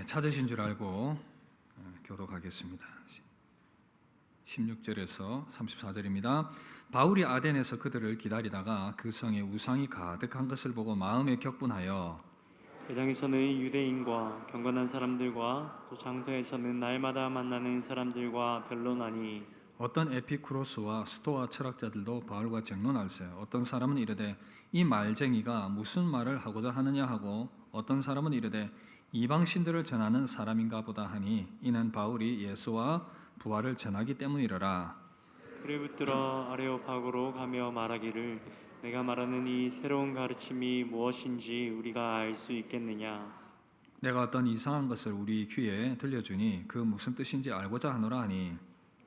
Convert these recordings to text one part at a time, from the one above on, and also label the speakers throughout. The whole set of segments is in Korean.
Speaker 1: 찾으신 줄 알고 교독하겠습니다. 16절에서 34절입니다. 바울이 아덴에서 그들을 기다리다가 그 성에 우상이 가득한 것을 보고 마음에 격분하여
Speaker 2: 회당에서는 유대인과 경건한 사람들과 또 장터에서는 날마다 만나는 사람들과 변론하니
Speaker 1: 어떤 에피쿠로스와 스토아 철학자들도 바울과 쟁론할세. 어떤 사람은 이르되 이 말쟁이가 무슨 말을 하고자 하느냐 하고 어떤 사람은 이르되 이방 신들을 전하는 사람인가 보다 하니 이는 바울이 예수와 부활을 전하기 때문이러라.
Speaker 2: 그를 붙들어 아레오파고로 가며 말하기를 내가 말하는 이 새로운 가르침이 무엇인지 우리가 알 수 있겠느냐.
Speaker 1: 내가 어떤 이상한 것을 우리 귀에 들려주니 그 무슨 뜻인지 알고자 하노라 하니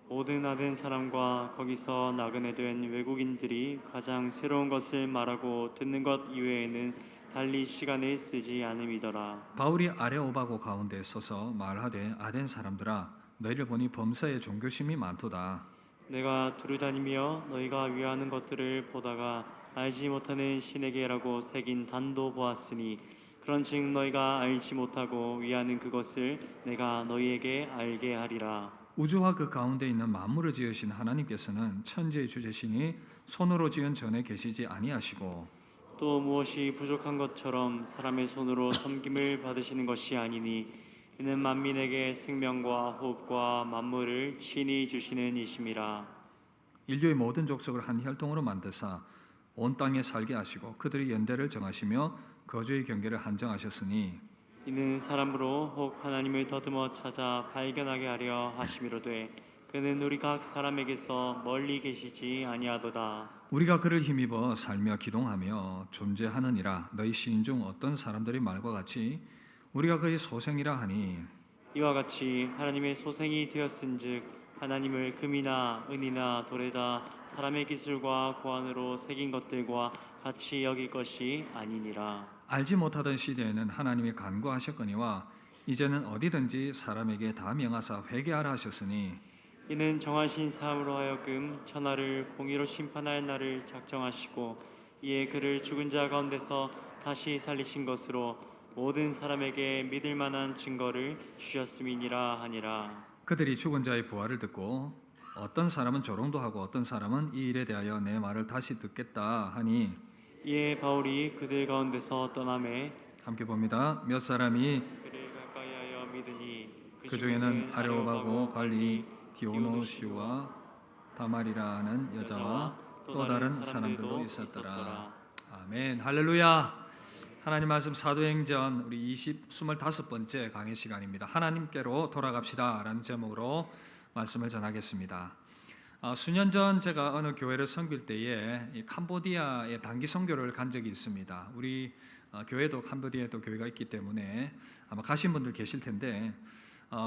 Speaker 2: 모든 아덴 사람과 거기서 나그네 된 외국인들이 가장 새로운 것을 말하고 듣는 것 이외에는 달리 시간을 쓰지 않음이더라.
Speaker 1: 바울이 아레오바고 가운데 서서 말하되 아덴 사람들아 너희를 보니 범사에 종교심이 많도다.
Speaker 2: 내가 두루다니며 너희가 위하는 것들을 보다가 알지 못하는 신에게라고 새긴 단도 보았으니 그런즉 너희가 알지 못하고 위하는 그것을 내가 너희에게 알게 하리라.
Speaker 1: 우주와 그 가운데 있는 만물을 지으신 하나님께서는 천지의 주제시니 손으로 지은 전에 계시지 아니하시고
Speaker 2: 또 무엇이 부족한 것처럼 사람의 손으로 섬김을 받으시는 것이 아니니 이는 만민에게 생명과 호흡과 만물을 친히 주시는 이심이라.
Speaker 1: 인류의 모든 족속을 한 혈통으로 만드사 온 땅에 살게 하시고 그들의 연대를 정하시며 거주의 경계를 한정하셨으니
Speaker 2: 이는 사람으로 혹 하나님을 더듬어 찾아 발견하게 하려 하심이로되 그는 우리 각 사람에게서 멀리 계시지 아니하도다.
Speaker 1: 우리가 그를 힘입어 살며 기동하며 존재하느니라. 너희 시인 중 어떤 사람들의 말과 같이 우리가 그의 소생이라 하니
Speaker 2: 이와 같이 하나님의 소생이 되었은즉 하나님을 금이나 은이나 돌에다 사람의 기술과 고안으로 새긴 것들과 같이 여길 것이 아니니라.
Speaker 1: 알지 못하던 시대에는 하나님이 간구하셨거니와 이제는 어디든지 사람에게 다 명하사 회개하라 하셨으니
Speaker 2: 이는 정하신 사람으로 하여금 천하를 공의로 심판할 날을 작정하시고 이에 그를 죽은 자 가운데서 다시 살리신 것으로 모든 사람에게 믿을 만한 증거를 주셨음이니라 하니라.
Speaker 1: 그들이 죽은 자의 부활을 듣고 어떤 사람은 조롱도 하고 어떤 사람은 이 일에 대하여 내 말을 다시 듣겠다 하니
Speaker 2: 이에 바울이 그들 가운데서 떠나매
Speaker 1: 함께 봅니다. 몇 사람이
Speaker 2: 그를 가까이하여 믿으니
Speaker 1: 그 중에는 아레오바고 관리 디오노시오와 다말이라 하는 여자와 또 다른 사람들도 있었더라. 아멘. 할렐루야. 하나님 말씀 사도행전 우리 25번째 강의 시간입니다. 하나님께로 돌아갑시다 라는 제목으로 말씀을 전하겠습니다. 수년 전 제가 어느 교회를 섬길 때에 이 캄보디아에 단기 선교를 간 적이 있습니다. 우리 교회도 캄보디아에도 교회가 있기 때문에 아마 가신 분들 계실 텐데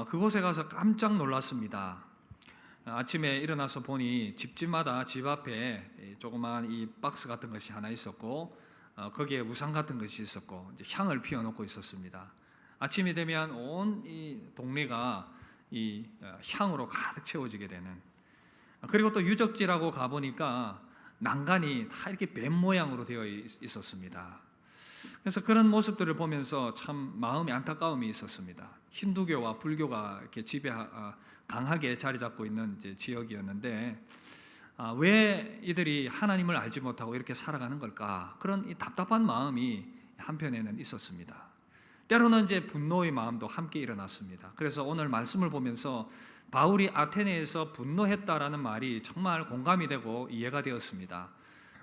Speaker 1: 그곳에 가서 깜짝 놀랐습니다. 아침에 일어나서 보니 집집마다 집 앞에 조그마한 이 박스 같은 것이 하나 있었고 거기에 우상 같은 것이 있었고 이제 향을 피워놓고 있었습니다. 아침이 되면 온 이 동네가 이 향으로 가득 채워지게 되는. 그리고 또 유적지라고 가보니까 난간이 다 이렇게 뱀 모양으로 되어 있었습니다. 그래서 그런 모습들을 보면서 참 마음의 안타까움이 있었습니다. 힌두교와 불교가 이렇게 강하게 자리 잡고 있는 이제 지역이었는데 왜 이들이 하나님을 알지 못하고 이렇게 살아가는 걸까? 그런 이 답답한 마음이 한편에는 있었습니다. 때로는 이제 분노의 마음도 함께 일어났습니다. 그래서 오늘 말씀을 보면서 바울이 아테네에서 분노했다라는 말이 정말 공감이 되고 이해가 되었습니다.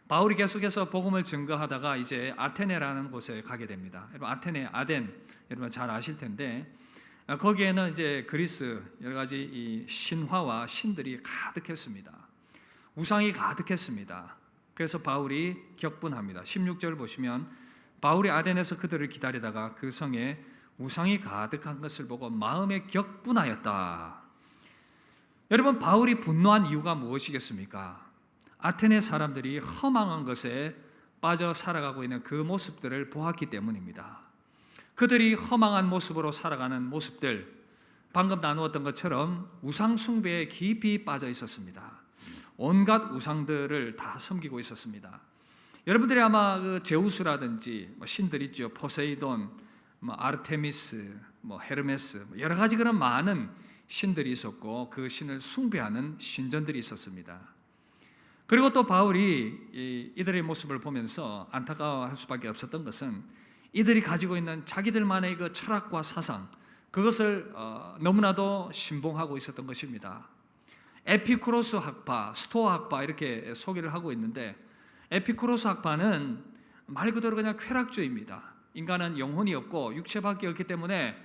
Speaker 1: 바울이 계속해서 복음을 증거하다가 이제 아테네라는 곳에 가게 됩니다. 여러분 아테네, 아덴 여러분 잘 아실 텐데 거기에는 이제 그리스 여러 가지 이 신화와 신들이 가득했습니다. 우상이 가득했습니다. 그래서 바울이 격분합니다. 16절 보시면 바울이 아덴에서 그들을 기다리다가 그 성에 우상이 가득한 것을 보고 마음에 격분하였다. 여러분 바울이 분노한 이유가 무엇이겠습니까? 아테네 사람들이 허망한 것에 빠져 살아가고 있는 그 모습들을 보았기 때문입니다. 그들이 허망한 모습으로 살아가는 모습들, 방금 나누었던 것처럼 우상 숭배에 깊이 빠져 있었습니다. 온갖 우상들을 다 섬기고 있었습니다. 여러분들이 아마 그 제우스라든지 신들 있죠. 포세이돈, 아르테미스, 헤르메스, 여러 가지 그런 많은 신들이 있었고 그 신을 숭배하는 신전들이 있었습니다. 그리고 또 바울이 이들의 모습을 보면서 안타까워할 수밖에 없었던 것은 이들이 가지고 있는 자기들만의 그 철학과 사상, 그것을 너무나도 신봉하고 있었던 것입니다. 에피쿠로스 학파, 스토아 학파 이렇게 소개를 하고 있는데, 에피쿠로스 학파는 말 그대로 그냥 쾌락주의입니다. 인간은 영혼이 없고 육체밖에 없기 때문에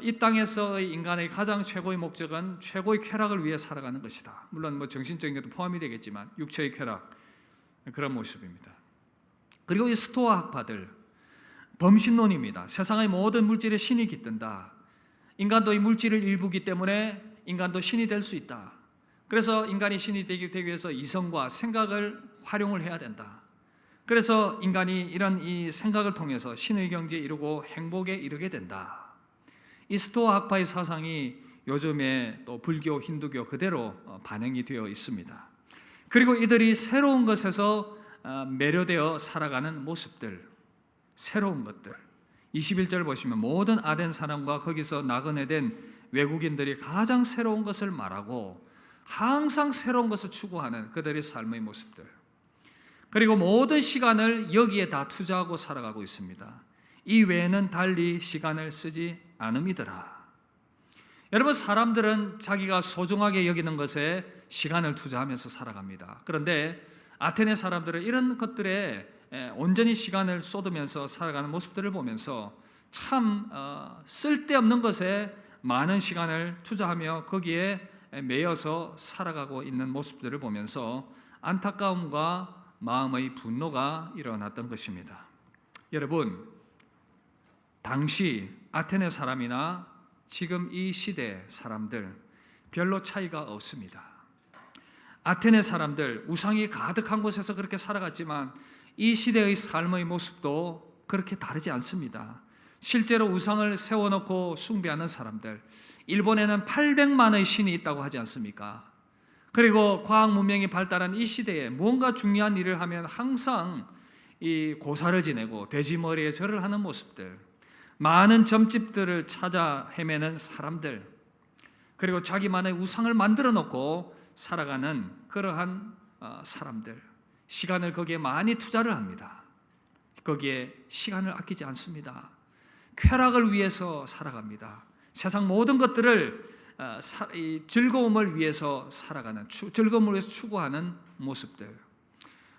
Speaker 1: 이 땅에서의 인간의 가장 최고의 목적은 최고의 쾌락을 위해 살아가는 것이다. 물론 정신적인 것도 포함이 되겠지만 육체의 쾌락, 그런 모습입니다. 그리고 이 스토아 학파들, 범신론입니다. 세상의 모든 물질에 신이 깃든다. 인간도 이 물질을 일부기 때문에 인간도 신이 될 수 있다. 그래서 인간이 신이 되기 위해서 이성과 생각을 활용을 해야 된다. 그래서 인간이 이런 이 생각을 통해서 신의 경지에 이르고 행복에 이르게 된다. 이 스토아 학파의 사상이 요즘에 또 불교, 힌두교 그대로 반영이 되어 있습니다. 그리고 이들이 새로운 것에서 매료되어 살아가는 모습들, 새로운 것들. 21절 보시면 모든 아덴 사람과 거기서 나그네된 외국인들이 가장 새로운 것을 말하고 항상 새로운 것을 추구하는 그들의 삶의 모습들. 그리고 모든 시간을 여기에 다 투자하고 살아가고 있습니다. 이 외에는 달리 시간을 쓰지 않음이더라. 여러분, 사람들은 자기가 소중하게 여기는 것에 시간을 투자하면서 살아갑니다. 그런데 아테네 사람들은 이런 것들에 온전히 시간을 쏟으면서 살아가는 모습들을 보면서 참 쓸데없는 것에 많은 시간을 투자하며 거기에 매여서 살아가고 있는 모습들을 보면서 안타까움과 마음의 분노가 일어났던 것입니다. 여러분, 당시 아테네 사람이나 지금 이 시대 사람들 별로 차이가 없습니다. 아테네 사람들 우상이 가득한 곳에서 그렇게 살아갔지만 이 시대의 삶의 모습도 그렇게 다르지 않습니다. 실제로 우상을 세워놓고 숭배하는 사람들, 일본에는 800만의 신이 있다고 하지 않습니까? 그리고 과학 문명이 발달한 이 시대에 무언가 중요한 일을 하면 항상 이 고사를 지내고 돼지머리에 절을 하는 모습들, 많은 점집들을 찾아 헤매는 사람들, 그리고 자기만의 우상을 만들어 놓고 살아가는 그러한 사람들, 시간을 거기에 많이 투자를 합니다. 거기에 시간을 아끼지 않습니다. 쾌락을 위해서 살아갑니다. 세상 모든 것들을 즐거움을 위해서 살아가는, 즐거움을 위해서 추구하는 모습들.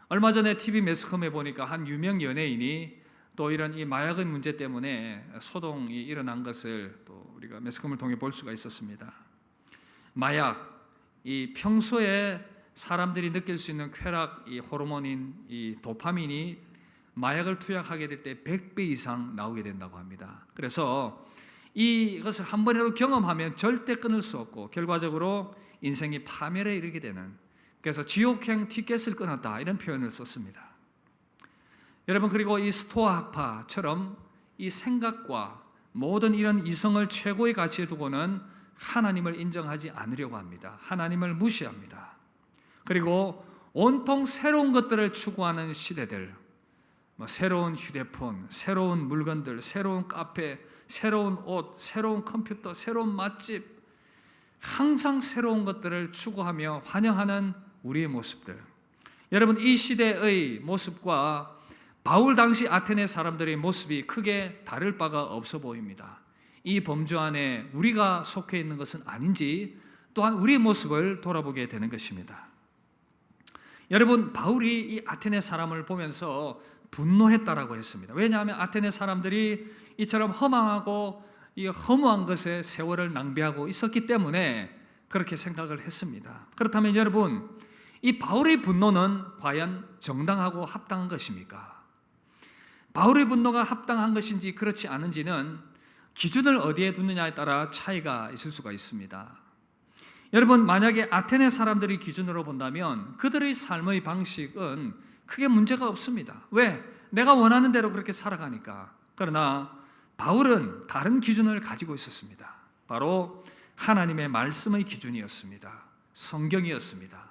Speaker 1: 얼마 전에 TV 매스컴에 보니까 한 유명 연예인이 또 이런 이 마약의 문제 때문에 소동이 일어난 것을 또 우리가 매스컴을 통해 볼 수가 있었습니다. 마약, 이 평소에 사람들이 느낄 수 있는 쾌락, 이 호르몬인 이 도파민이 마약을 투약하게 될 때 100배 이상 나오게 된다고 합니다. 그래서 이것을 한 번이라도 경험하면 절대 끊을 수 없고 결과적으로 인생이 파멸에 이르게 되는, 그래서 지옥행 티켓을 끊었다 이런 표현을 썼습니다. 여러분, 그리고 이 스토아 학파처럼 이 생각과 모든 이런 이성을 최고의 가치에 두고는 하나님을 인정하지 않으려고 합니다. 하나님을 무시합니다. 그리고 온통 새로운 것들을 추구하는 시대들, 새로운 휴대폰, 새로운 물건들, 새로운 카페, 새로운 옷, 새로운 컴퓨터, 새로운 맛집, 항상 새로운 것들을 추구하며 환영하는 우리의 모습들. 여러분, 이 시대의 모습과 바울 당시 아테네 사람들의 모습이 크게 다를 바가 없어 보입니다. 이 범주 안에 우리가 속해 있는 것은 아닌지 또한 우리의 모습을 돌아보게 되는 것입니다. 여러분, 바울이 이 아테네 사람을 보면서 분노했다라고 했습니다. 왜냐하면 아테네 사람들이 이처럼 허망하고 이 허무한 것에 세월을 낭비하고 있었기 때문에 그렇게 생각을 했습니다. 그렇다면 여러분, 이 바울의 분노는 과연 정당하고 합당한 것입니까? 바울의 분노가 합당한 것인지 그렇지 않은지는 기준을 어디에 두느냐에 따라 차이가 있을 수가 있습니다. 여러분, 만약에 아테네 사람들이 기준으로 본다면 그들의 삶의 방식은 크게 문제가 없습니다. 왜? 내가 원하는 대로 그렇게 살아가니까. 그러나 바울은 다른 기준을 가지고 있었습니다. 바로 하나님의 말씀의 기준이었습니다. 성경이었습니다.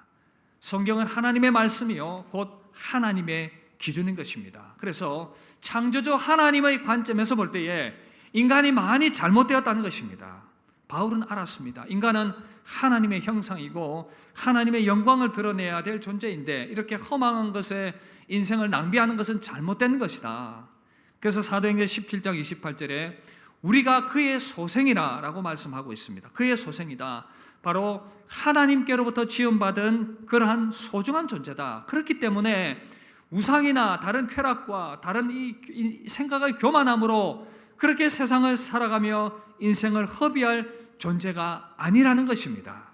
Speaker 1: 성경은 하나님의 말씀이요 곧 하나님의 기준인 것입니다. 그래서 창조주 하나님의 관점에서 볼 때에 인간이 많이 잘못되었다는 것입니다. 바울은 알았습니다. 인간은 하나님의 형상이고 하나님의 영광을 드러내야 될 존재인데 이렇게 허망한 것에 인생을 낭비하는 것은 잘못된 것이다. 그래서 사도행전 17장 28절에 우리가 그의 소생이라 라고 말씀하고 있습니다. 그의 소생이다. 바로 하나님께로부터 지음받은 그러한 소중한 존재다. 그렇기 때문에 우상이나 다른 쾌락과 다른 이 생각의 교만함으로 그렇게 세상을 살아가며 인생을 허비할 존재가 아니라는 것입니다.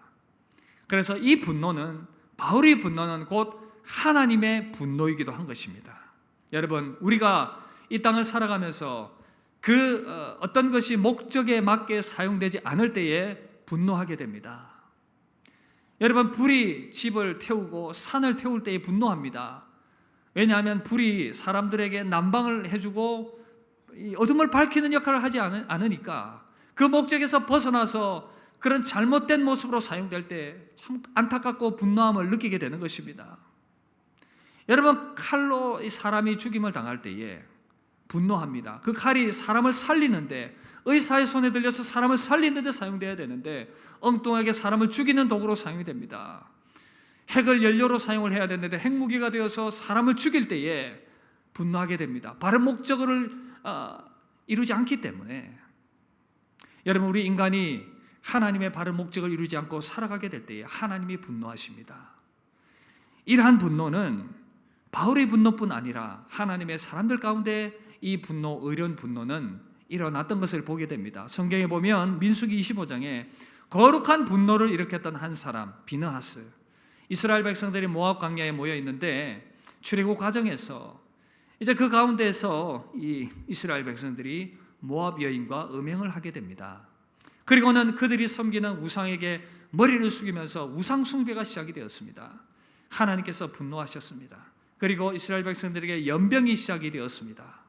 Speaker 1: 그래서 이 분노는, 바울의 분노는 곧 하나님의 분노이기도 한 것입니다. 여러분, 우리가 이 땅을 살아가면서 어떤 것이 목적에 맞게 사용되지 않을 때에 분노하게 됩니다. 여러분, 불이 집을 태우고 산을 태울 때에 분노합니다. 왜냐하면 불이 사람들에게 난방을 해주고 어둠을 밝히는 역할을 하지 않으니까 그 목적에서 벗어나서 그런 잘못된 모습으로 사용될 때 참 안타깝고 분노함을 느끼게 되는 것입니다. 여러분, 칼로 사람이 죽임을 당할 때에 분노합니다. 그 칼이 사람을 살리는데, 의사의 손에 들려서 사람을 살리는 데 사용되어야 되는데 엉뚱하게 사람을 죽이는 도구로 사용이 됩니다. 핵을 연료로 사용을 해야 되는데 핵무기가 되어서 사람을 죽일 때에 분노하게 됩니다. 바른 목적을 이루지 않기 때문에. 여러분, 우리 인간이 하나님의 바른 목적을 이루지 않고 살아가게 될 때에 하나님이 분노하십니다. 이러한 분노는 바울의 분노뿐 아니라 하나님의 사람들 가운데 이 분노, 의로운 분노는 일어났던 것을 보게 됩니다. 성경에 보면 민수기 25장에 거룩한 분노를 일으켰던 한 사람, 비느하스. 이스라엘 백성들이 모압 광야에 모여 있는데 출애굽 과정에서 이제 그 가운데에서 이 이스라엘 백성들이 모압 여인과 음행을 하게 됩니다. 그리고는 그들이 섬기는 우상에게 머리를 숙이면서 우상 숭배가 시작이 되었습니다. 하나님께서 분노하셨습니다. 그리고 이스라엘 백성들에게 연병이 시작이 되었습니다.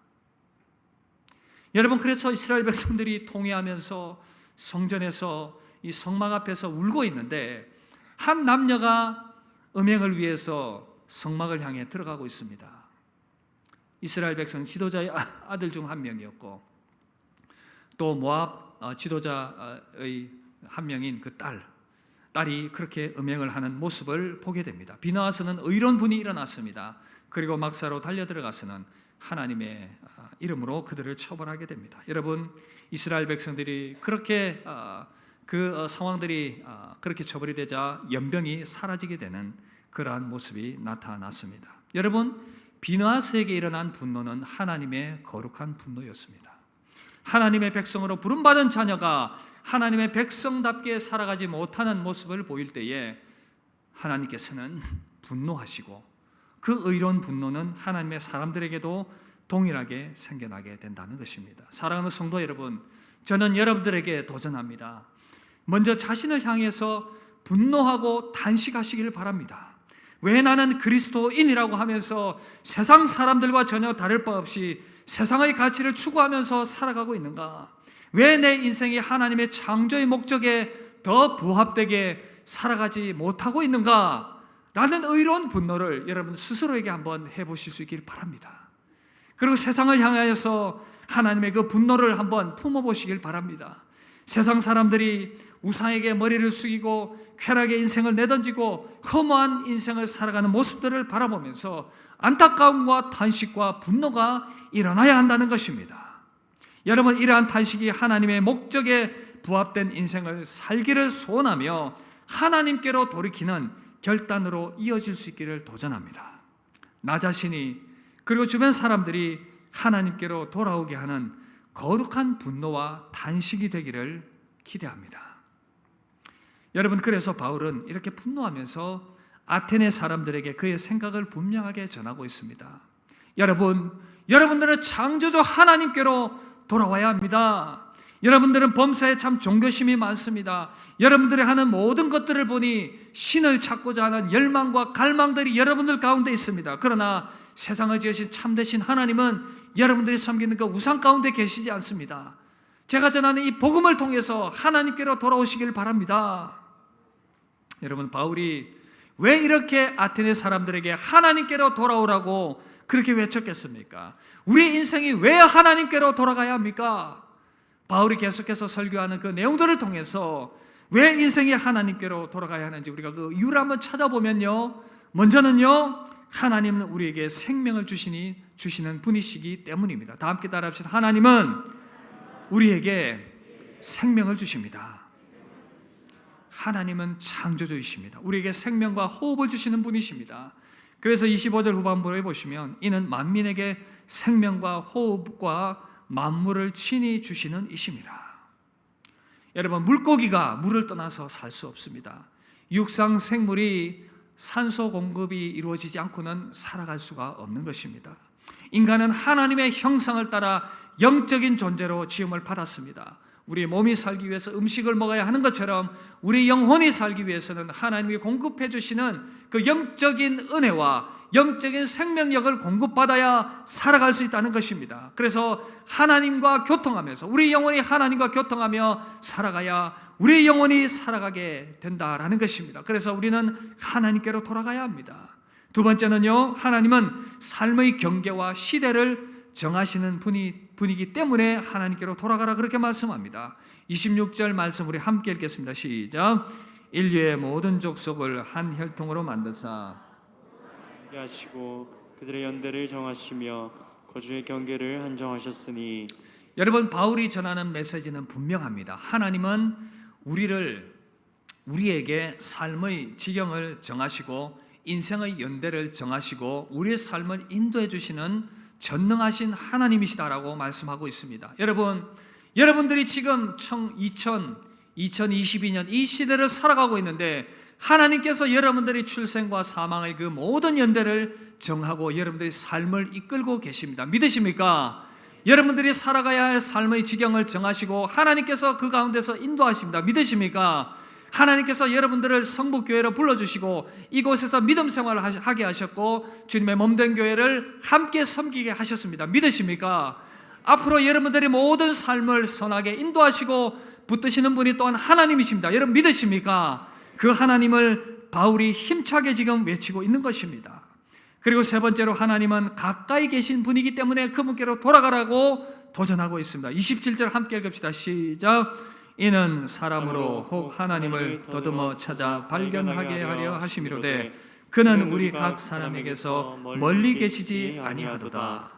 Speaker 1: 여러분, 그래서 이스라엘 백성들이 통회하면서 성전에서 이 성막 앞에서 울고 있는데 한 남녀가 음행을 위해서 성막을 향해 들어가고 있습니다. 이스라엘 백성 지도자의 아들 중 한 명이었고 또 모압 지도자의 한 명인 그 딸이 그렇게 음행을 하는 모습을 보게 됩니다. 비느하스는 의로운 분이 일어났습니다. 그리고 막사로 달려 들어가서는 하나님의 이름으로 그들을 처벌하게 됩니다. 여러분, 이스라엘 백성들이 그렇게 그 상황들이 그렇게 처벌이 되자 연병이 사라지게 되는 그러한 모습이 나타났습니다. 여러분, 비느하스에게 일어난 분노는 하나님의 거룩한 분노였습니다. 하나님의 백성으로 부름받은 자녀가 하나님의 백성답게 살아가지 못하는 모습을 보일 때에 하나님께서는 분노하시고 그 의로운 분노는 하나님의 사람들에게도 동일하게 생겨나게 된다는 것입니다. 사랑하는 성도 여러분, 저는 여러분들에게 도전합니다. 먼저 자신을 향해서 분노하고 단식하시기를 바랍니다. 왜 나는 그리스도인이라고 하면서 세상 사람들과 전혀 다를 바 없이 세상의 가치를 추구하면서 살아가고 있는가? 왜 내 인생이 하나님의 창조의 목적에 더 부합되게 살아가지 못하고 있는가? 라는 의로운 분노를 여러분 스스로에게 한번 해보실 수 있길 바랍니다. 그리고 세상을 향하여서 하나님의 그 분노를 한번 품어보시길 바랍니다. 세상 사람들이 우상에게 머리를 숙이고 쾌락의 인생을 내던지고 허무한 인생을 살아가는 모습들을 바라보면서 안타까움과 탄식과 분노가 일어나야 한다는 것입니다. 여러분, 이러한 탄식이 하나님의 목적에 부합된 인생을 살기를 소원하며 하나님께로 돌이키는 결단으로 이어질 수 있기를 도전합니다. 나 자신이 그리고 주변 사람들이 하나님께로 돌아오게 하는 거룩한 분노와 탄식이 되기를 기대합니다. 여러분, 그래서 바울은 이렇게 분노하면서 아테네 사람들에게 그의 생각을 분명하게 전하고 있습니다. 여러분들은 창조주 하나님께로 돌아와야 합니다. 여러분들은 범사에 참 종교심이 많습니다. 여러분들이 하는 모든 것들을 보니 신을 찾고자 하는 열망과 갈망들이 여러분들 가운데 있습니다. 그러나 세상을 지으신 참되신 하나님은 여러분들이 섬기는 그 우상 가운데 계시지 않습니다. 제가 전하는 이 복음을 통해서 하나님께로 돌아오시길 바랍니다. 여러분, 바울이 왜 이렇게 아테네 사람들에게 하나님께로 돌아오라고 그렇게 외쳤겠습니까? 우리 인생이 왜 하나님께로 돌아가야 합니까? 바울이 계속해서 설교하는 그 내용들을 통해서 왜 인생이 하나님께로 돌아가야 하는지 우리가 그 이유를 한번 찾아보면요, 먼저는요, 하나님은 우리에게 생명을 주시는 분이시기 때문입니다. 다 함께 따라합시다. 하나님은 우리에게 생명을 주십니다. 하나님은 창조주이십니다. 우리에게 생명과 호흡을 주시는 분이십니다. 그래서 25절 후반부에 보시면 이는 만민에게 생명과 호흡과 만물을 친히 주시는 이십니다. 여러분, 물고기가 물을 떠나서 살 수 없습니다. 육상 생물이 산소 공급이 이루어지지 않고는 살아갈 수가 없는 것입니다. 인간은 하나님의 형상을 따라 영적인 존재로 지음을 받았습니다. 우리 몸이 살기 위해서 음식을 먹어야 하는 것처럼 우리 영혼이 살기 위해서는 하나님이 공급해 주시는 그 영적인 은혜와 영적인 생명력을 공급받아야 살아갈 수 있다는 것입니다. 그래서 하나님과 교통하면서 우리 영혼이 하나님과 교통하며 살아가야 우리 영혼이 살아가게 된다라는 것입니다. 그래서 우리는 하나님께로 돌아가야 합니다. 두 번째는요, 하나님은 삶의 경계와 시대를 정하시는 분이기 때문에 하나님께로 돌아가라 그렇게 말씀합니다. 26절 말씀 우리 함께 읽겠습니다. 시작. 인류의 모든 족속을 한 혈통으로 만드사
Speaker 2: 하시고 그들의 연대를 정하시며 거주의 경계를 한정하셨으니.
Speaker 1: 여러분, 바울이 전하는 메시지는 분명합니다. 하나님은 우리에게 삶의 지경을 정하시고 인생의 연대를 정하시고 우리의 삶을 인도해 주시는 전능하신 하나님이시다라고 말씀하고 있습니다. 여러분들이 지금 2022년 이 시대를 살아가고 있는데 하나님께서 여러분들의 출생과 사망의 그 모든 연대를 정하고 여러분들의 삶을 이끌고 계십니다. 믿으십니까? 여러분들이 살아가야 할 삶의 지경을 정하시고 하나님께서 그 가운데서 인도하십니다. 믿으십니까? 하나님께서 여러분들을 성북교회로 불러주시고 이곳에서 믿음 생활을 하게 하셨고 주님의 몸된 교회를 함께 섬기게 하셨습니다. 믿으십니까? 앞으로 여러분들의 모든 삶을 선하게 인도하시고 붙드시는 분이 또한 하나님이십니다. 여러분 믿으십니까? 그 하나님을 바울이 힘차게 지금 외치고 있는 것입니다. 그리고 세 번째로 하나님은 가까이 계신 분이기 때문에 그분께로 돌아가라고 도전하고 있습니다. 27절 함께 읽읍시다. 시작. 이는 사람으로 혹 하나님을 더듬어 찾아 발견하게 하려 하심이로되 그는 우리 각 사람에게서 멀리 계시지 아니하도다.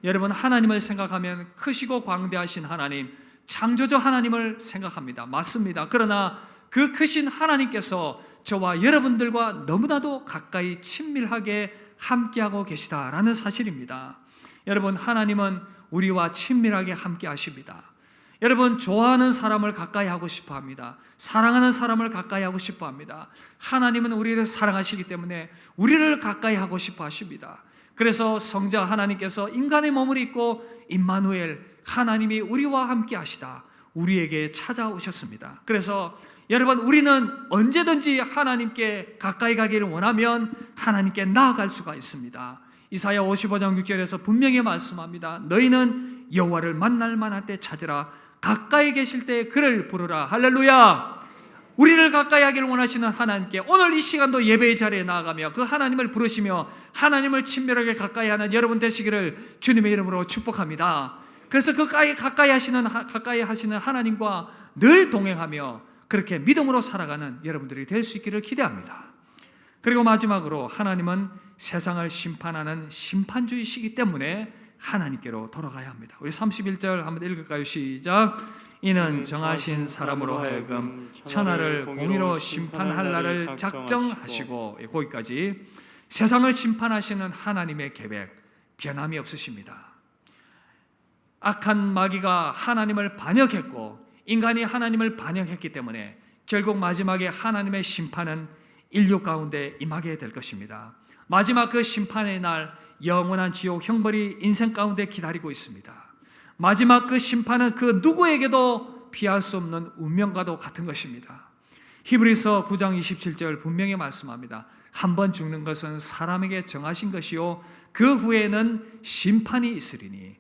Speaker 1: 여러분, 하나님을 생각하면 크시고 광대하신 하나님, 창조주 하나님을 생각합니다. 맞습니다. 그러나 그 크신 하나님께서 저와 여러분들과 너무나도 가까이 친밀하게 함께하고 계시다라는 사실입니다. 여러분, 하나님은 우리와 친밀하게 함께 하십니다. 여러분, 좋아하는 사람을 가까이 하고 싶어 합니다. 사랑하는 사람을 가까이 하고 싶어 합니다. 하나님은 우리를 사랑하시기 때문에 우리를 가까이 하고 싶어 하십니다. 그래서 성자 하나님께서 인간의 몸을 입고 임마누엘, 하나님이 우리와 함께 하시다 우리에게 찾아오셨습니다. 그래서 여러분, 우리는 언제든지 하나님께 가까이 가기를 원하면 하나님께 나아갈 수가 있습니다. 이사야 55장 6절에서 분명히 말씀합니다. 너희는 여호와를 만날 만한 때 찾으라. 가까이 계실 때 그를 부르라. 할렐루야. 우리를 가까이 하기를 원하시는 하나님께 오늘 이 시간도 예배의 자리에 나아가며 그 하나님을 부르시며 하나님을 친밀하게 가까이 하는 여러분 되시기를 주님의 이름으로 축복합니다. 그래서 그 가까이 하시는 하나님과 늘 동행하며 그렇게 믿음으로 살아가는 여러분들이 될 수 있기를 기대합니다. 그리고 마지막으로 하나님은 세상을 심판하는 심판주이시기 때문에 하나님께로 돌아가야 합니다. 우리 31절 한번 읽을까요? 시작. 이는 정하신 사람으로 하여금 천하를 공의로 심판할 날을 작정하시고, 거기까지. 세상을 심판하시는 하나님의 계획 변함이 없으십니다. 악한 마귀가 하나님을 반역했고 인간이 하나님을 반역했기 때문에 결국 마지막에 하나님의 심판은 인류 가운데 임하게 될 것입니다. 마지막 그 심판의 날 영원한 지옥 형벌이 인생 가운데 기다리고 있습니다. 마지막 그 심판은 그 누구에게도 피할 수 없는 운명과도 같은 것입니다. 히브리서 9장 27절 분명히 말씀합니다. 한 번 죽는 것은 사람에게 정하신 것이요 그 후에는 심판이 있으리니.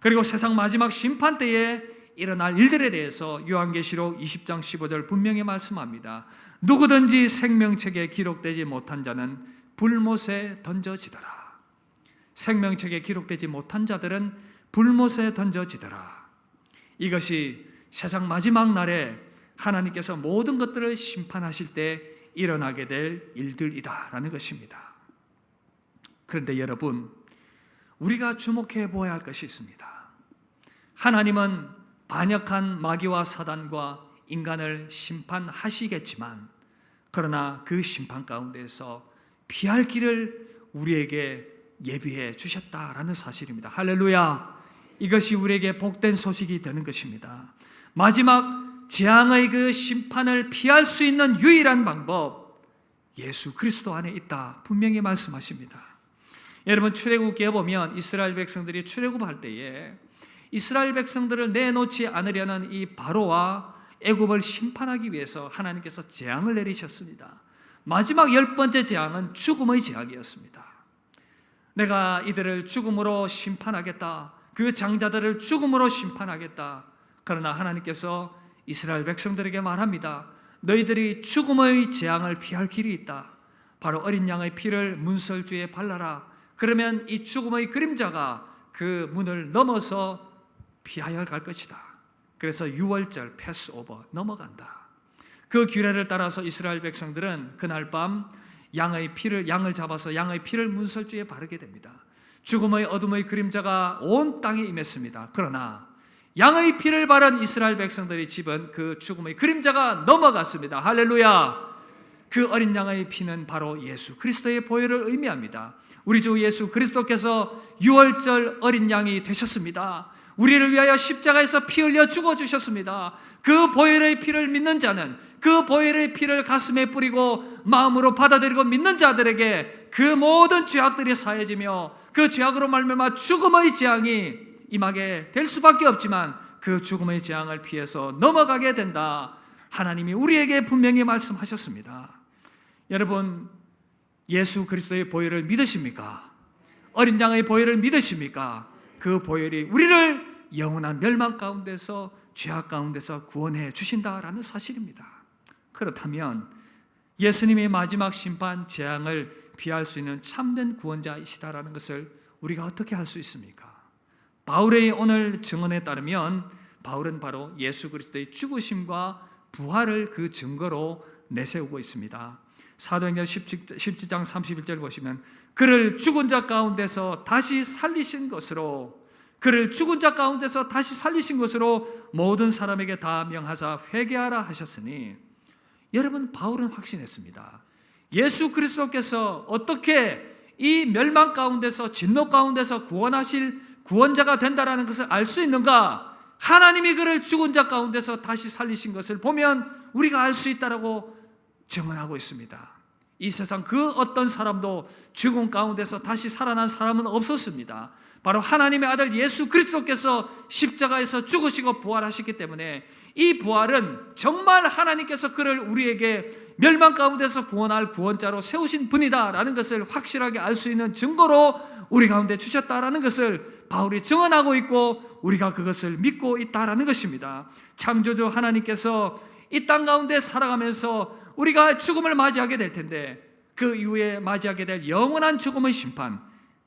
Speaker 1: 그리고 세상 마지막 심판 때에 일어날 일들에 대해서 요한계시록 20장 15절 분명히 말씀합니다. 누구든지 생명책에 기록되지 못한 자는 불못에 던져지더라. 생명책에 기록되지 못한 자들은 불못에 던져지더라. 이것이 세상 마지막 날에 하나님께서 모든 것들을 심판하실 때 일어나게 될 일들이다라는 것입니다. 그런데 여러분, 우리가 주목해 보아야 할 것이 있습니다. 하나님은 반역한 마귀와 사단과 인간을 심판하시겠지만, 그러나 그 심판 가운데서 피할 길을 우리에게 예비해 주셨다라는 사실입니다. 할렐루야! 이것이 우리에게 복된 소식이 되는 것입니다. 마지막 재앙의 그 심판을 피할 수 있는 유일한 방법, 예수 그리스도 안에 있다 분명히 말씀하십니다. 여러분, 출애굽기에 보면 이스라엘 백성들이 출애굽할 때에 이스라엘 백성들을 내놓지 않으려는 이 바로와 애굽을 심판하기 위해서 하나님께서 재앙을 내리셨습니다. 마지막 10번째 재앙은 죽음의 재앙이었습니다. 내가 이들을 죽음으로 심판하겠다, 그 장자들을 죽음으로 심판하겠다. 그러나 하나님께서 이스라엘 백성들에게 말합니다. 너희들이 죽음의 재앙을 피할 길이 있다. 바로 어린 양의 피를 문설주에 발라라. 그러면 이 죽음의 그림자가 그 문을 넘어서 피하여 갈 것이다. 그래서 유월절 패스오버 넘어간다. 그 규례를 따라서 이스라엘 백성들은 그날 밤 양을 잡아서 양의 피를 문설주에 바르게 됩니다. 죽음의 어둠의 그림자가 온 땅에 임했습니다. 그러나 양의 피를 바른 이스라엘 백성들의 집은 그 죽음의 그림자가 넘어갔습니다. 할렐루야! 그 어린 양의 피는 바로 예수 그리스도의 보혈을 의미합니다. 우리 주 예수 그리스도께서 유월절 어린 양이 되셨습니다. 우리를 위하여 십자가에서 피 흘려 죽어주셨습니다. 그 보혈의 피를 믿는 자는, 그 보혈의 피를 가슴에 뿌리고 마음으로 받아들이고 믿는 자들에게 그 모든 죄악들이 사해지며 그 죄악으로 말미암아 죽음의 재앙이 임하게 될 수밖에 없지만 그 죽음의 재앙을 피해서 넘어가게 된다. 하나님이 우리에게 분명히 말씀하셨습니다. 여러분, 예수 그리스도의 보혈을 믿으십니까? 어린 양의 보혈을 믿으십니까? 그 보혈이 우리를 영원한 멸망 가운데서, 죄악 가운데서 구원해 주신다라는 사실입니다. 그렇다면 예수님이 마지막 심판 재앙을 피할 수 있는 참된 구원자이시다라는 것을 우리가 어떻게 할 수 있습니까? 바울의 오늘 증언에 따르면 바울은 바로 예수 그리스도의 죽으심과 부활을 그 증거로 내세우고 있습니다. 사도행전 17장 31절 보시면 그를 죽은 자 가운데서 다시 살리신 것으로, 그를 죽은 자 가운데서 다시 살리신 것으로 모든 사람에게 다 명하사 회개하라 하셨으니, 여러분, 바울은 확신했습니다. 예수 그리스도께서 어떻게 이 멸망 가운데서, 진노 가운데서 구원하실 구원자가 된다라는 것을 알 수 있는가? 하나님이 그를 죽은 자 가운데서 다시 살리신 것을 보면 우리가 알 수 있다라고 증언하고 있습니다. 이 세상 그 어떤 사람도 죽음 가운데서 다시 살아난 사람은 없었습니다. 바로 하나님의 아들 예수 그리스도께서 십자가에서 죽으시고 부활하셨기 때문에 이 부활은 정말 하나님께서 그를 우리에게 멸망 가운데서 구원할 구원자로 세우신 분이다라는 것을 확실하게 알 수 있는 증거로 우리 가운데 주셨다라는 것을 바울이 증언하고 있고, 우리가 그것을 믿고 있다라는 것입니다. 창조주 하나님께서 이 땅 가운데 살아가면서 우리가 죽음을 맞이하게 될 텐데, 그 이후에 맞이하게 될 영원한 죽음의 심판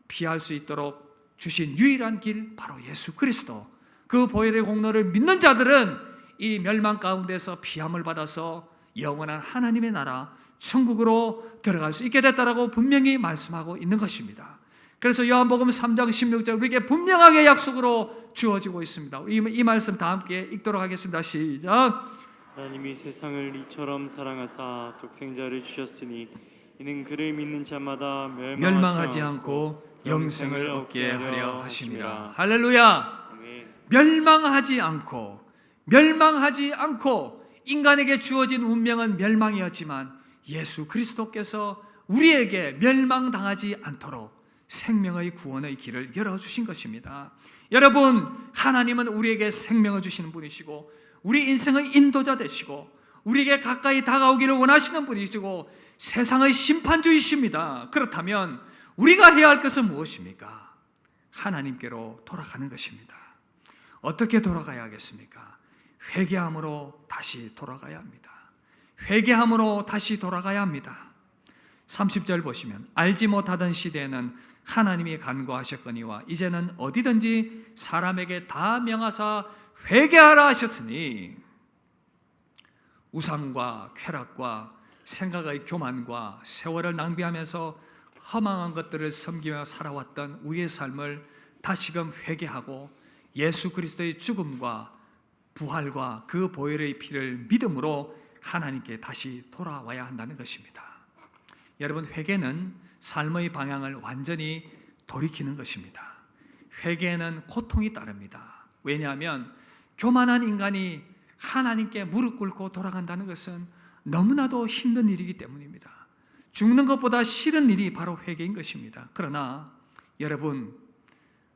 Speaker 1: 피할 수 있도록 주신 유일한 길, 바로 예수 그리스도, 그 보혈의 공로를 믿는 자들은 이 멸망 가운데서 피함을 받아서 영원한 하나님의 나라 천국으로 들어갈 수 있게 됐다라고 분명히 말씀하고 있는 것입니다. 그래서 요한복음 3장 16절 우리에게 분명하게 약속으로 주어지고 있습니다. 이 말씀 다 함께 읽도록 하겠습니다. 시작.
Speaker 2: 하나님이 세상을 이처럼 사랑하사 독생자를 주셨으니 이는 그를 믿는 자마다
Speaker 1: 멸망하지 않고 영생을 얻게 하려 하심이라. 할렐루야. 멸망하지 않고 인간에게 주어진 운명은 멸망이었지만 예수 그리스도께서 우리에게 멸망당하지 않도록 생명의 구원의 길을 열어주신 것입니다. 여러분, 하나님은 우리에게 생명을 주시는 분이시고 우리 인생의 인도자 되시고 우리에게 가까이 다가오기를 원하시는 분이시고 세상의 심판주이십니다. 그렇다면 우리가 해야 할 것은 무엇입니까? 하나님께로 돌아가는 것입니다. 어떻게 돌아가야 하겠습니까? 회개함으로 다시 돌아가야 합니다. 회개함으로 다시 돌아가야 합니다. 30절 보시면 알지 못하던 시대에는 하나님이 간구하셨거니와 이제는 어디든지 사람에게 다 명하사 회개하라 하셨으니 우상과 쾌락과 생각의 교만과 세월을 낭비하면서 허망한 것들을 섬기며 살아왔던 우리의 삶을 다시금 회개하고 예수 그리스도의 죽음과 부활과 그 보혈의 피를 믿음으로 하나님께 다시 돌아와야 한다는 것입니다. 여러분, 회개는 삶의 방향을 완전히 돌이키는 것입니다. 회개에는 고통이 따릅니다. 왜냐하면 교만한 인간이 하나님께 무릎 꿇고 돌아간다는 것은 너무나도 힘든 일이기 때문입니다. 죽는 것보다 싫은 일이 바로 회개인 것입니다. 그러나 여러분,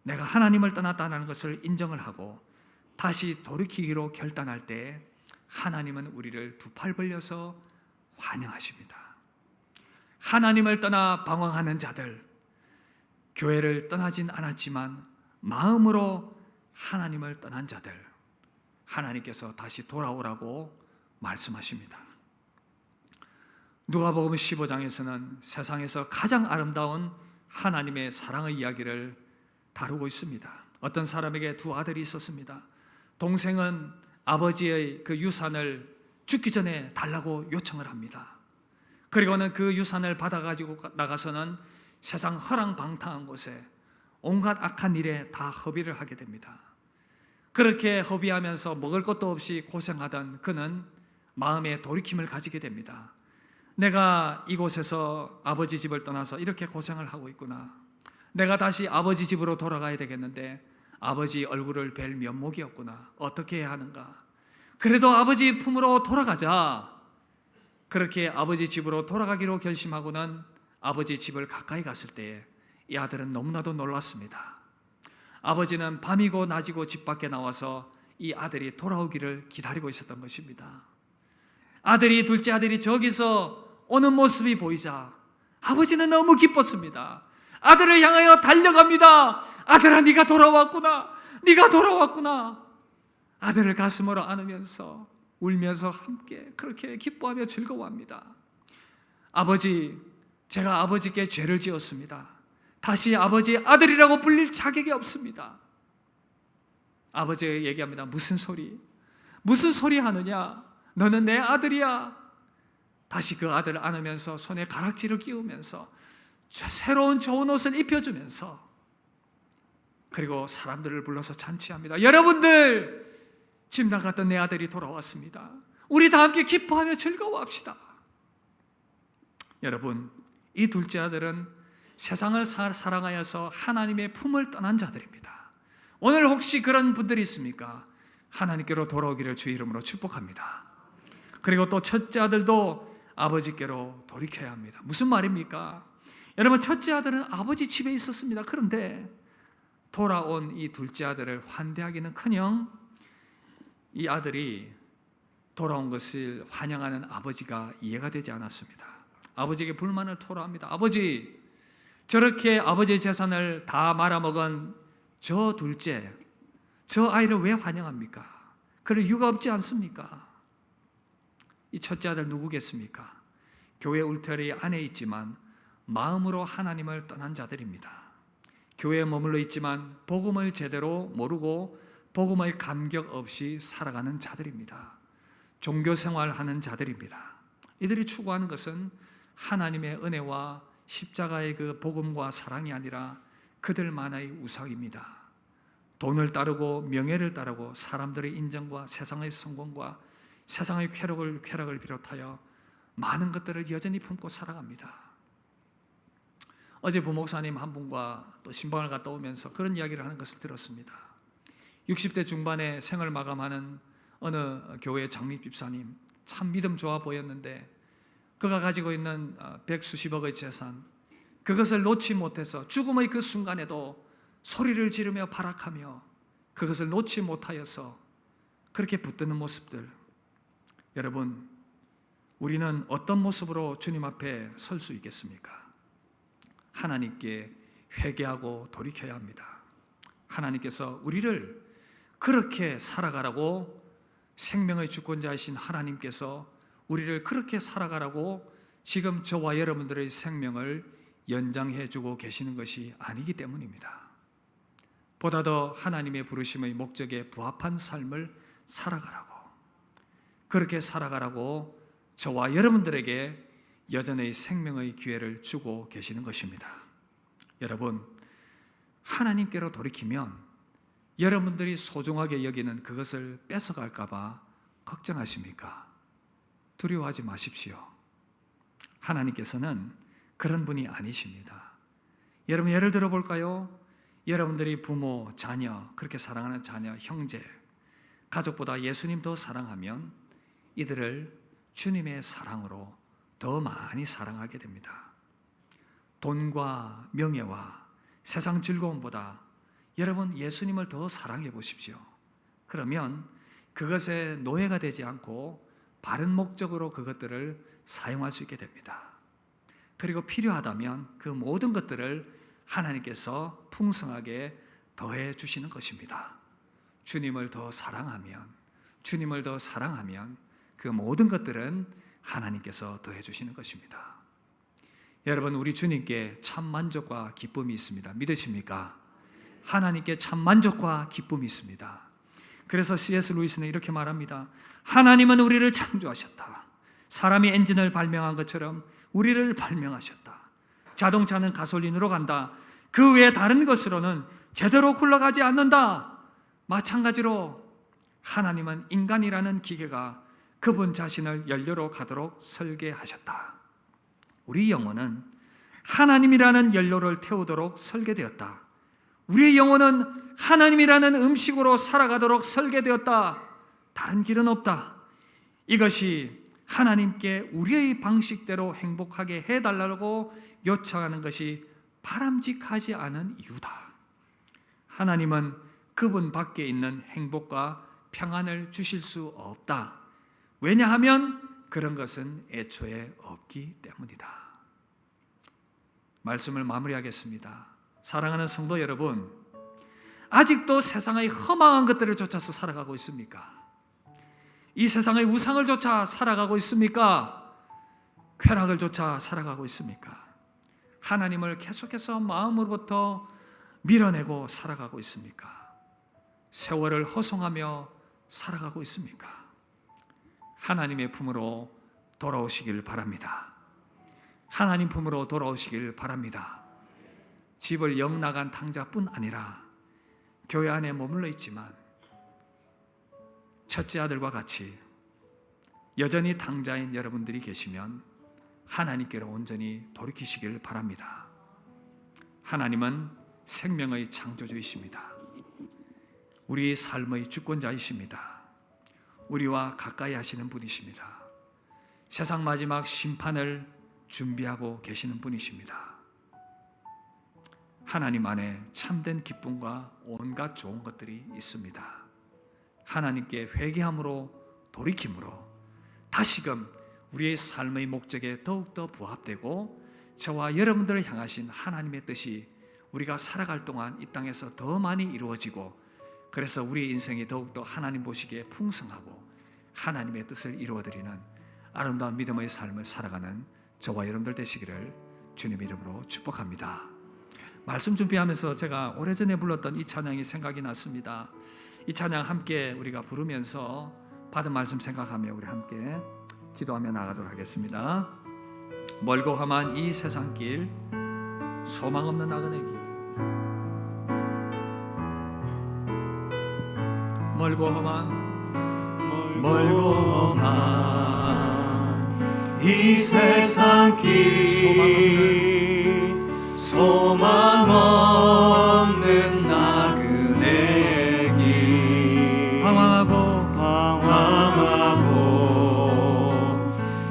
Speaker 1: 내가 하나님을 떠났다는 것을 인정을 하고 다시 돌이키기로 결단할 때 하나님은 우리를 두 팔 벌려서 환영하십니다. 하나님을 떠나 방황하는 자들, 교회를 떠나진 않았지만 마음으로 하나님을 떠난 자들, 하나님께서 다시 돌아오라고 말씀하십니다. 누가복음 15장에서는 세상에서 가장 아름다운 하나님의 사랑의 이야기를 다루고 있습니다. 어떤 사람에게 두 아들이 있었습니다. 동생은 아버지의 그 유산을 죽기 전에 달라고 요청을 합니다. 그리고는 그 유산을 받아가지고 나가서는 세상 허랑방탕한 곳에 온갖 악한 일에 다 허비를 하게 됩니다. 그렇게 허비하면서 먹을 것도 없이 고생하던 그는 마음에 돌이킴을 가지게 됩니다. 내가 이곳에서 아버지 집을 떠나서 이렇게 고생을 하고 있구나. 내가 다시 아버지 집으로 돌아가야 되겠는데 아버지 얼굴을 뵐 면목이 없구나. 어떻게 해야 하는가? 그래도 아버지 품으로 돌아가자. 그렇게 아버지 집으로 돌아가기로 결심하고는 아버지 집을 가까이 갔을 때 이 아들은 너무나도 놀랐습니다. 아버지는 밤이고 낮이고 집 밖에 나와서 이 아들이 돌아오기를 기다리고 있었던 것입니다. 둘째 아들이 저기서 오는 모습이 보이자 아버지는 너무 기뻤습니다. 아들을 향하여 달려갑니다. 아들아, 네가 돌아왔구나. 네가 돌아왔구나. 아들을 가슴으로 안으면서 울면서 함께 그렇게 기뻐하며 즐거워합니다. 아버지, 제가 아버지께 죄를 지었습니다. 다시 아버지의 아들이라고 불릴 자격이 없습니다. 아버지가 얘기합니다. 무슨 소리 하느냐? 너는 내 아들이야. 다시 그 아들을 안으면서 손에 가락지를 끼우면서 새로운 좋은 옷을 입혀주면서 그리고 사람들을 불러서 잔치합니다. 여러분들, 집 나갔던 내 아들이 돌아왔습니다. 우리 다 함께 기뻐하며 즐거워합시다. 여러분, 이 둘째 아들은 세상을 사랑하여서 하나님의 품을 떠난 자들입니다. 오늘 혹시 그런 분들이 있습니까? 하나님께로 돌아오기를 주의 이름으로 축복합니다. 그리고 또 첫째 아들도 아버지께로 돌이켜야 합니다. 무슨 말입니까? 여러분, 첫째 아들은 아버지 집에 있었습니다. 그런데 돌아온 이 둘째 아들을 환대하기는커녕 이 아들이 돌아온 것을 환영하는 아버지가 이해가 되지 않았습니다. 아버지에게 불만을 토로합니다. 아버지, 저렇게 아버지의 재산을 다 말아먹은 저 둘째, 저 아이를 왜 환영합니까? 그럴 이유가 없지 않습니까? 이 첫째 아들 누구겠습니까? 교회 울타리 안에 있지만 마음으로 하나님을 떠난 자들입니다. 교회에 머물러 있지만 복음을 제대로 모르고 복음의 감격 없이 살아가는 자들입니다. 종교 생활하는 자들입니다. 이들이 추구하는 것은 하나님의 은혜와 십자가의 그 복음과 사랑이 아니라 그들만의 우상입니다. 돈을 따르고 명예를 따르고 사람들의 인정과 세상의 성공과 세상의 쾌락을 비롯하여 많은 것들을 여전히 품고 살아갑니다. 어제 부목사님 한 분과 또 신방을 갔다 오면서 그런 이야기를 하는 것을 들었습니다. 60대 중반에 생을 마감하는 어느 교회 장립 집사님, 참 믿음 좋아 보였는데 그가 가지고 있는 백수십억의 재산, 그것을 놓지 못해서 죽음의 그 순간에도 소리를 지르며 발악하며 그것을 놓지 못하여서 그렇게 붙드는 모습들. 여러분, 우리는 어떤 모습으로 주님 앞에 설 수 있겠습니까? 하나님께 회개하고 돌이켜야 합니다. 하나님께서 우리를 그렇게 살아가라고, 생명의 주권자이신 하나님께서 우리를 그렇게 살아가라고 지금 저와 여러분들의 생명을 연장해 주고 계시는 것이 아니기 때문입니다. 보다 더 하나님의 부르심의 목적에 부합한 삶을 살아가라고, 그렇게 살아가라고 저와 여러분들에게 여전히 생명의 기회를 주고 계시는 것입니다. 여러분, 하나님께로 돌이키면 여러분들이 소중하게 여기는 그것을 뺏어갈까 봐 걱정하십니까? 두려워하지 마십시오. 하나님께서는 그런 분이 아니십니다. 여러분, 예를 들어 볼까요? 여러분들이 부모, 자녀, 그렇게 사랑하는 자녀, 형제, 가족보다 예수님 더 사랑하면 이들을 주님의 사랑으로 더 많이 사랑하게 됩니다. 돈과 명예와 세상 즐거움보다 여러분 예수님을 더 사랑해 보십시오. 그러면 그것에 노예가 되지 않고 바른 목적으로 그것들을 사용할 수 있게 됩니다. 그리고 필요하다면 그 모든 것들을 하나님께서 풍성하게 더해 주시는 것입니다. 주님을 더 사랑하면 그 모든 것들은 하나님께서 더해 주시는 것입니다. 여러분, 우리 주님께 참 만족과 기쁨이 있습니다. 믿으십니까? 하나님께 참 만족과 기쁨이 있습니다. 그래서 C.S. 루이스는 이렇게 말합니다. 하나님은 우리를 창조하셨다. 사람이 엔진을 발명한 것처럼 우리를 발명하셨다. 자동차는 가솔린으로 간다. 그 외에 다른 것으로는 제대로 굴러가지 않는다. 마찬가지로 하나님은 인간이라는 기계가 그분 자신을 연료로 가도록 설계하셨다. 우리 영혼은 하나님이라는 연료를 태우도록 설계되었다. 우리의 영혼은 하나님이라는 음식으로 살아가도록 설계되었다. 다른 길은 없다. 이것이 하나님께 우리의 방식대로 행복하게 해달라고 요청하는 것이 바람직하지 않은 이유다. 하나님은 그분 밖에 있는 행복과 평안을 주실 수 없다. 왜냐하면 그런 것은 애초에 없기 때문이다. 말씀을 마무리하겠습니다. 사랑하는 성도 여러분, 아직도 세상의 허망한 것들을 쫓아서 살아가고 있습니까? 이 세상의 우상을 쫓아 살아가고 있습니까? 쾌락을 쫓아 살아가고 있습니까? 하나님을 계속해서 마음으로부터 밀어내고 살아가고 있습니까? 세월을 허송하며 살아가고 있습니까? 하나님의 품으로 돌아오시길 바랍니다. 하나님 품으로 돌아오시길 바랍니다. 집을 영 나간 탕자뿐 아니라 교회 안에 머물러 있지만 첫째 아들과 같이 여전히 탕자인 여러분들이 계시면 하나님께로 온전히 돌이키시길 바랍니다. 하나님은 생명의 창조주이십니다. 우리 삶의 주권자이십니다. 우리와 가까이 하시는 분이십니다. 세상 마지막 심판을 준비하고 계시는 분이십니다. 하나님 안에 참된 기쁨과 온갖 좋은 것들이 있습니다. 하나님께 회개함으로 돌이킴으로 다시금 우리의 삶의 목적에 더욱더 부합되고 저와 여러분들을 향하신 하나님의 뜻이 우리가 살아갈 동안 이 땅에서 더 많이 이루어지고, 그래서 우리의 인생이 더욱더 하나님 보시기에 풍성하고 하나님의 뜻을 이루어드리는 아름다운 믿음의 삶을 살아가는 저와 여러분들 되시기를 주님 이름으로 축복합니다. 말씀 준비하면서 제가 오래전에 불렀던 이 찬양이 생각이 났습니다. 이 찬양 함께 우리가 부르면서 받은 말씀 생각하며 우리 함께 기도하며 나가도록 하겠습니다. 멀고 험한 이 세상길, 소망 없는 나그네 길, 멀고 험한 이 세상길, 소망 없는 나그네 길, 방황하고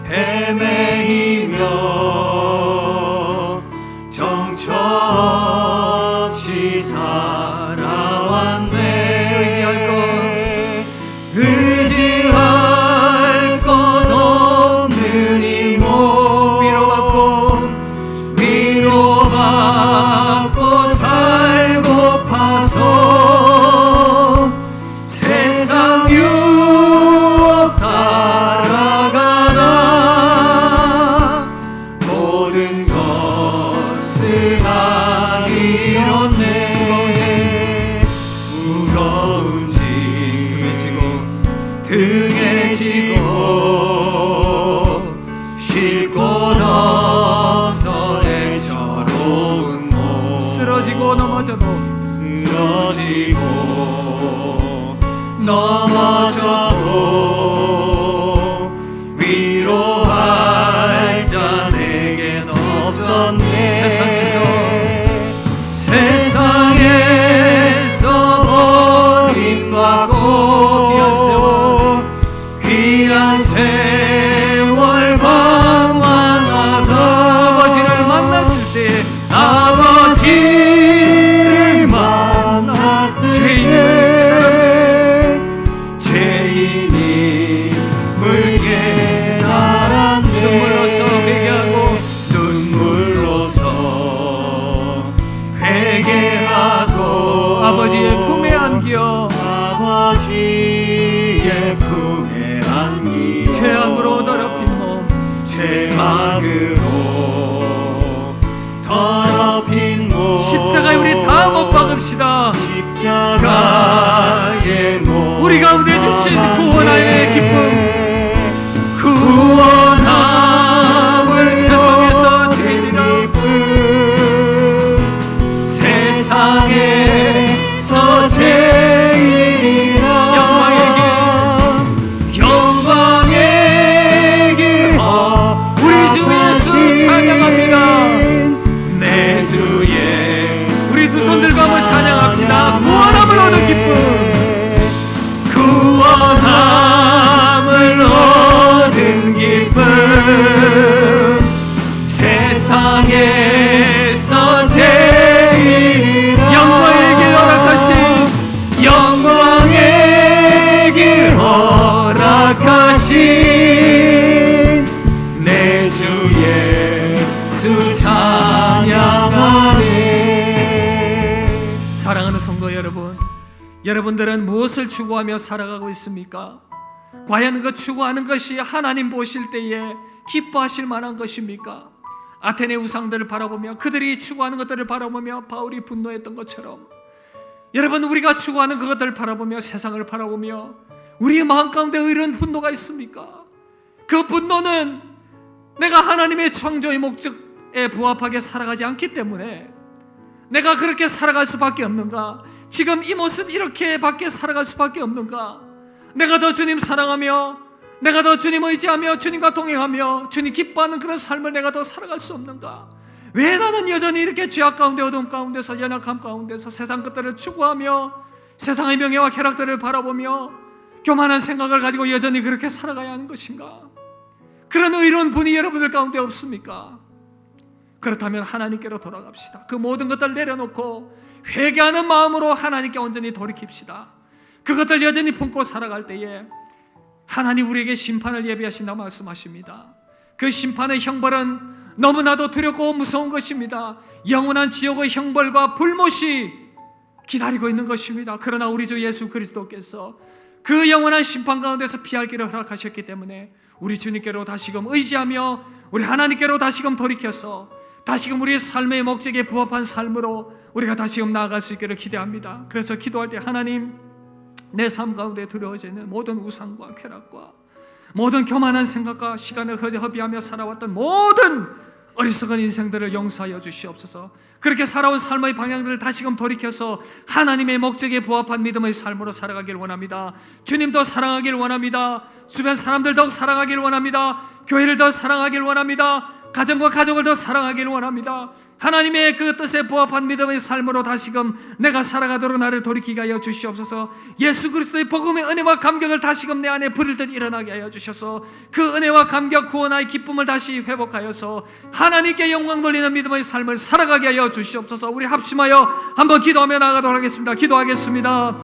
Speaker 1: 헤매이며 정처 없이 살아왔네. 의지할 것 없는 이 몸 위로받고 살고파서 세상 유혹 따라가나 모든 것 넘어지고 넘어져도 위로할 자 내겐 없었네. 세상에서 버림받고 귀한 세월 방황하다 아버지를 만났을 때 아버지를 만났을 때 죄인임을 깨달았네. 눈물로서 회개하고 아버지의 품에 안겨 죄악으로 더럽힌 몸 십자가에 우리 다 못 박읍시다. 십자가에 우리 가운데 주신 구원함의 기쁨, 구원함을 세상에서 제일이라 세상에서 제일이라 영광의 길 우리 주 예수 찬양합니다. 내 주의 우리 두 손 들고 한번 찬양합시다. 구원함을 얻은 기쁨, 구원함을 얻은 기쁨, 세상에서 제일 영광의 길 허락하신 영광의 길 허락하신 내 주 예수 찬양하네. 사랑하는 성도 여러분, 여러분들은 무엇을 추구하며 살아가고 있습니까? 과연 그 추구하는 것이 하나님 보실 때에 기뻐하실 만한 것입니까? 아테네 우상들을 바라보며 그들이 추구하는 것들을 바라보며 바울이 분노했던 것처럼 여러분, 우리가 추구하는 그것들을 바라보며 세상을 바라보며 우리의 마음 가운데 이런 분노가 있습니까? 그 분노는 내가 하나님의 창조의 목적에 부합하게 살아가지 않기 때문에 내가 그렇게 살아갈 수밖에 없는가? 지금 이 모습 이렇게 밖에 살아갈 수밖에 없는가? 내가 더 주님 사랑하며 내가 더 주님 의지하며 주님과 동행하며 주님 기뻐하는 그런 삶을 내가 더 살아갈 수 없는가? 왜 나는 여전히 이렇게 죄악 가운데 어둠 가운데서 연약함 가운데서 세상 것들을 추구하며 세상의 명예와 쾌락들을 바라보며 교만한 생각을 가지고 여전히 그렇게 살아가야 하는 것인가? 그런 의로운 분이 여러분들 가운데 없습니까? 그렇다면 하나님께로 돌아갑시다. 그 모든 것들을 내려놓고 회개하는 마음으로 하나님께 온전히 돌이킵시다. 그것들 여전히 품고 살아갈 때에 하나님 우리에게 심판을 예비하신다고 말씀하십니다. 그 심판의 형벌은 너무나도 두렵고 무서운 것입니다. 영원한 지옥의 형벌과 불못이 기다리고 있는 것입니다. 그러나 우리 주 예수 그리스도께서 그 영원한 심판 가운데서 피할 길을 허락하셨기 때문에 우리 주님께로 다시금 의지하며 우리 하나님께로 다시금 돌이켜서 다시금 우리의 삶의 목적에 부합한 삶으로 우리가 다시금 나아갈 수 있기를 기대합니다. 그래서 기도할 때 하나님, 내 삶 가운데 두려워져 있는 모든 우상과 쾌락과 모든 교만한 생각과 시간을 허비하며 살아왔던 모든 어리석은 인생들을 용서하여 주시옵소서. 그렇게 살아온 삶의 방향들을 다시금 돌이켜서 하나님의 목적에 부합한 믿음의 삶으로 살아가길 원합니다. 주님도 사랑하길 원합니다. 주변 사람들 더 사랑하길 원합니다. 교회를 더 사랑하길 원합니다. 가정과 가족을 더 사랑하길 원합니다. 하나님의 그 뜻에 부합한 믿음의 삶으로 다시금 내가 살아가도록 나를 돌이키게 하여 주시옵소서. 예수 그리스도의 복음의 은혜와 감격을 다시금 내 안에 부릴 듯 일어나게 하여 주셔서 그 은혜와 감격, 구원의 기쁨을 다시 회복하여서 하나님께 영광 돌리는 믿음의 삶을 살아가게 하여 주시옵소서. 우리 합심하여 한번 기도하며 나아가도록 하겠습니다. 기도하겠습니다.